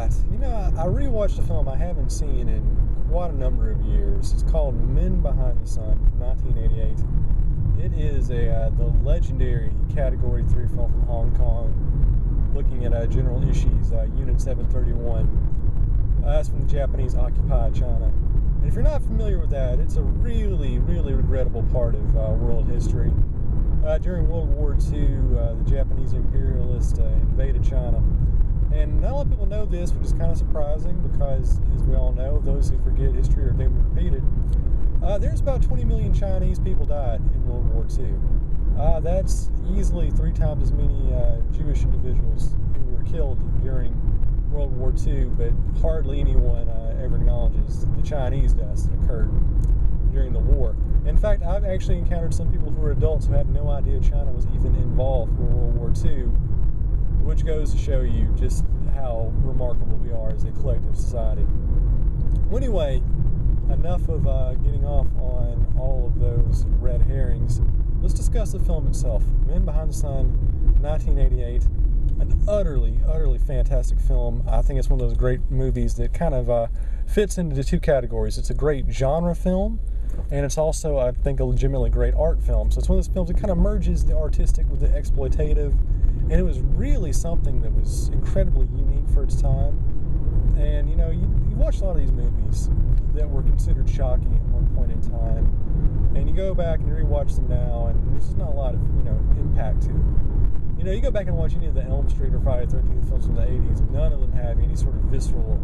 right. I rewatched a film I haven't seen in quite a number of years. It's called Men Behind the Sun from 1988. It is the legendary Category 3 film from Hong Kong, looking at General Ishii's Unit 731. That's from the Japanese-occupied China. And if you're not familiar with that, it's a really, really regrettable part of world history. During World War II, the Japanese imperialists invaded China. And not a lot of people know this, which is kind of surprising because, as we all know, those who forget history are doomed to repeat it. There's about 20 million Chinese people died in World War II. That's easily 3 times as many Jewish individuals who were killed during World War II, but hardly anyone ever acknowledges the Chinese deaths that occurred during the war. In fact, I've actually encountered some people who are adults who had no idea China was even involved in World War II, which goes to show you just how remarkable we are as a collective society. Well, anyway, enough of getting off on all of those red herrings. Let's discuss the film itself. Men Behind the Sun, 1988. An utterly, utterly fantastic film. I think it's one of those great movies that kind of fits into the 2 categories. It's a great genre film, and it's also, I think, a legitimately great art film. So it's one of those films that kind of merges the artistic with the exploitative, and it was really something that was incredibly unique for its time. And, you watch a lot of these movies that were considered shocking at one point in time, and you go back and you rewatch them now, and there's just not a lot of, impact to it. You go back and watch any of the Elm Street or Friday the 13th films from the 80s, and none of them have any sort of visceral,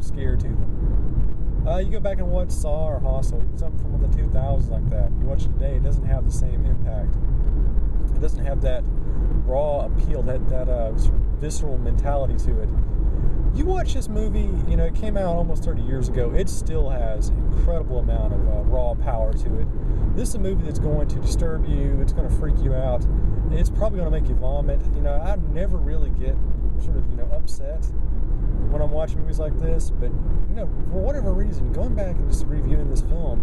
scare to them. You go back and watch Saw or Hostel, even something from the 2000s like that. You watch it today, it doesn't have the same impact. It doesn't have that raw appeal, that sort of visceral mentality to it. You watch this movie, it came out almost 30 years ago. It still has an incredible amount of raw power to it. This is a movie that's going to disturb you. It's going to freak you out. It's probably going to make you vomit. I never really get sort of, upset when I'm watching movies like this. But, for whatever reason, going back and just reviewing this film,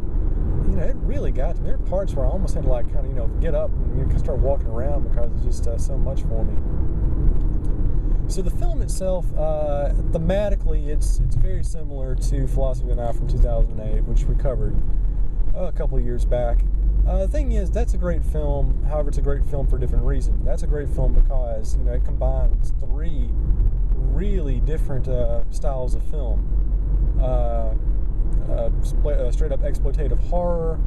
it really got to me. There are parts where I almost had to, get up and start walking around because it's just so much for me. So the film itself, thematically, it's very similar to Philosophy of the Now from 2008, which we covered a couple of years back. The thing is, that's a great film. However, it's a great film for a different reason. That's a great film because it combines 3 really different styles of film: straight up exploitative horror,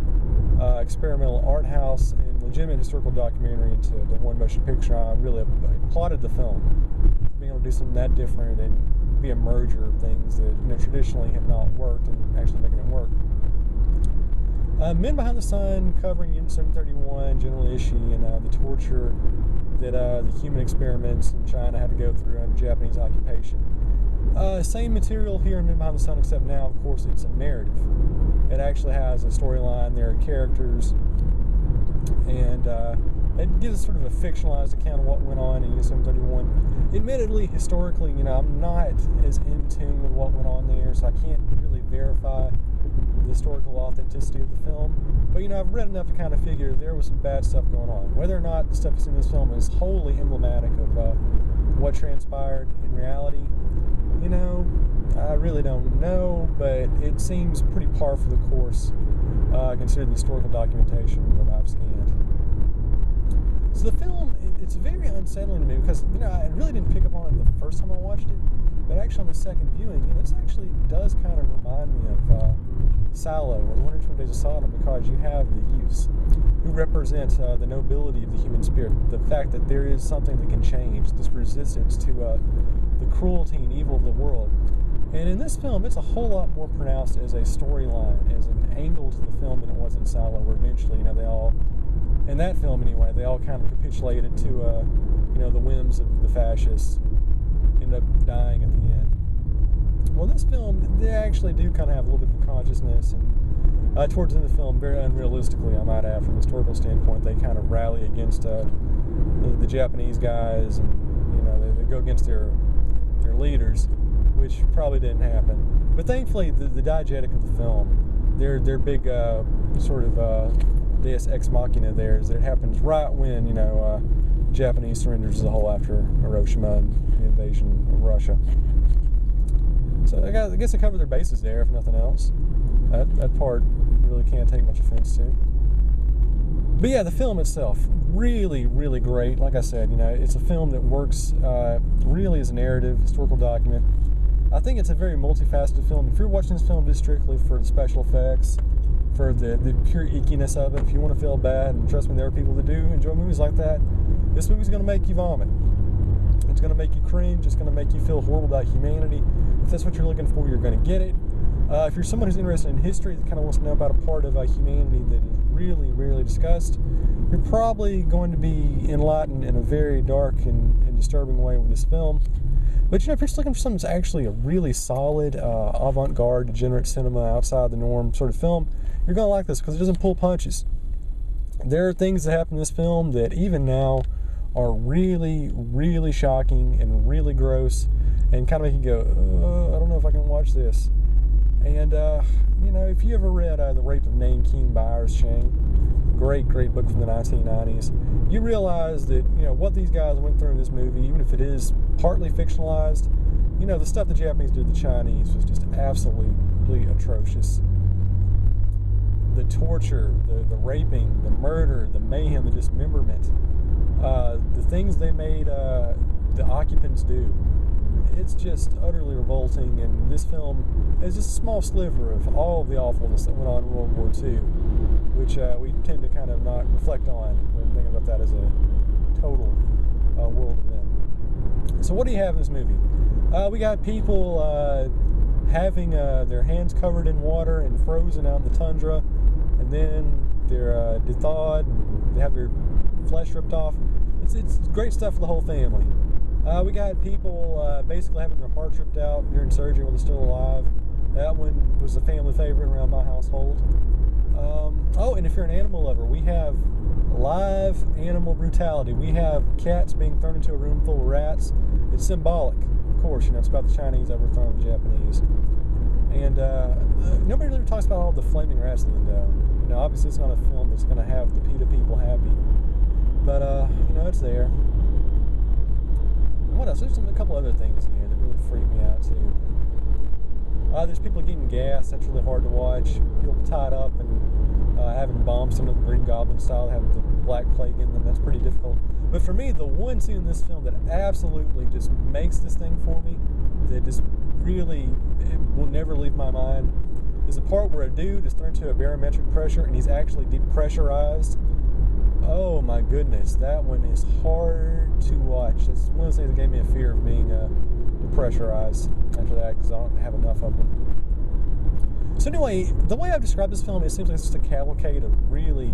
experimental art house, and legitimate historical documentary into the one motion picture. I really applauded the film. Being able to do something that different and be a merger of things that traditionally have not worked and actually making it work. Men Behind the Sun, covering Unit 731, General Ishii, and the torture that the human experiments in China had to go through under Japanese occupation. Same material here in Men Behind the Sun, except now, of course, it's a narrative. It actually has a storyline. There are characters, and it gives sort of a fictionalized account of what went on in Unit 731. Admittedly, historically, I'm not as in tune with what went on there, so I can't really verify the historical authenticity of the film. But, I've read enough to kind of figure there was some bad stuff going on. Whether or not the stuff that's in this film is wholly emblematic of what transpired in reality, I really don't know, but it seems pretty par for the course, considering the historical documentation that I've scanned. So the film, it's very unsettling to me because, I really didn't pick up on it the first time I watched it, but actually on the second viewing, this actually does kind of remind me of Sallow or the 120 Days of Sodom, because you have the youths who represent the nobility of the human spirit, the fact that there is something that can change, this resistance to the cruelty and evil of the world. And in this film, it's a whole lot more pronounced as a storyline, as an angle to the film than it was in Sallow, where eventually, they all, in that film anyway, they all kind of capitulated to, the whims of the fascists and ended up dying at the end. Well, this film, they actually do kind of have a little bit of a consciousness, and towards the end of the film, very unrealistically, I might add, from a historical standpoint, they kind of rally against the Japanese guys, and, they go against their leaders, which probably didn't happen. But thankfully, the diegetic of the film, their big sort of deus ex machina there is that it happens right when, Japanese surrenders as a whole after Hiroshima and the invasion of Russia. So I guess I covered their bases there, if nothing else. That part really can't take much offense to. But yeah, the film itself, really, really great. Like I said, it's a film that works really as a narrative, historical document. I think it's a very multifaceted film. If you're watching this film just strictly for the special effects, for the pure ickiness of it, if you want to feel bad, and trust me, there are people that do enjoy movies like that, this movie's going to make you vomit. It's going to make you cringe. It's going to make you feel horrible about humanity. If that's what you're looking for, you're going to get it. If you're someone who's interested in history, that kind of wants to know about a part of humanity that is really, really discussed, you're probably going to be enlightened in a very dark and disturbing way with this film. But if you're just looking for something that's actually a really solid, avant-garde, degenerate cinema, outside the norm sort of film, you're going to like this because it doesn't pull punches. There are things that happen in this film that even now are really, really shocking and really gross and kind of make you go, I don't know if I can watch this. And, if you ever read The Rape of Nanking by Iris Chang, great book from the 1990s, you realize that, what these guys went through in this movie, even if it is partly fictionalized, the stuff the Japanese did to the Chinese was just absolutely atrocious. The torture, the raping, the murder, the mayhem, the dismemberment, the things they made the occupants do. It's just utterly revolting, and this film is just a small sliver of all of the awfulness that went on in World War II, which we tend to kind of not reflect on when thinking about that as a total world event. So what do you have in this movie? We got people having their hands covered in water and frozen out in the tundra, and then they're thawed and they have their flesh ripped off. It's great stuff for the whole family. We got people basically having their hearts ripped out during surgery while they're still alive. That one was a family favorite around my household. And if you're an animal lover, we have live animal brutality. We have cats being thrown into a room full of rats. It's symbolic, of course. It's about the Chinese overthrowing the Japanese. And nobody really talks about all the flaming rats in the window. Obviously it's not a film that's going to have the PETA people happy. But, it's there. What else? There's a couple other things in here that really freak me out too. There's people getting gas. That's really hard to watch. People tied up and having bombs in the Green Goblin style, having the Black Plague in them. That's pretty difficult. But for me, the one scene in this film that absolutely just makes this thing for me, that just really it will never leave my mind, is the part where a dude is thrown to a barometric pressure and he's actually depressurized. Oh my goodness, that one is hard to watch. That's one of the things that gave me a fear of being depressurized after that, because I don't have enough of them. So anyway, the way I've described this film, it seems like it's just a cavalcade of really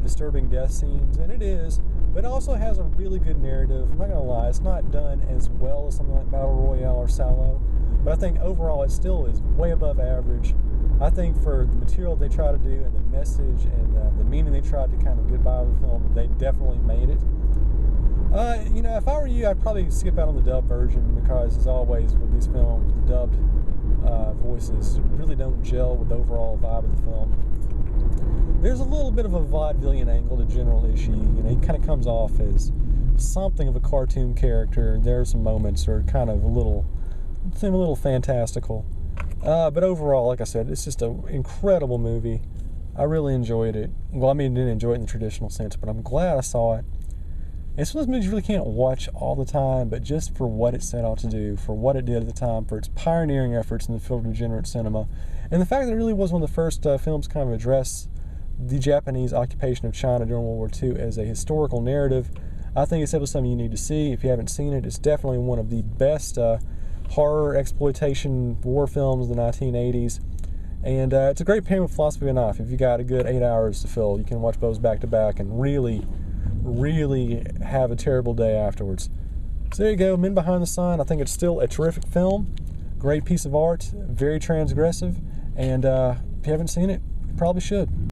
disturbing death scenes, and it is, but it also has a really good narrative. I'm not going to lie, it's not done as well as something like Battle Royale or Salo, but I think overall it still is way above average. I think for the material they try to do and the message and the meaning they tried to kind of get by with the film, they definitely made it. If I were you, I'd probably skip out on the dub version because, as always with these films, the dubbed voices really don't gel with the overall vibe of the film. There's a little bit of a vaudevillian angle to General Ishii. He kind of comes off as something of a cartoon character. There are some moments that are kind of a little fantastical. But overall, like I said, it's just an incredible movie. I really enjoyed it. Well, didn't enjoy it in the traditional sense, but I'm glad I saw it. It's one of those movies you really can't watch all the time, but just for what it set out to do, for what it did at the time, for its pioneering efforts in the field of degenerate cinema, and the fact that it really was one of the first films to kind of address the Japanese occupation of China during World War II as a historical narrative. I think it's definitely something you need to see. If you haven't seen it, it's definitely one of the best horror exploitation war films of the 1980s. And it's a great pairing with Philosophy of a Knife. If you got a good 8 hours to fill, you can watch those back to back and really have a terrible day afterwards. So there you go, Men Behind the Sun. I think it's still a terrific film, great piece of art, very transgressive, and if you haven't seen it, you probably should.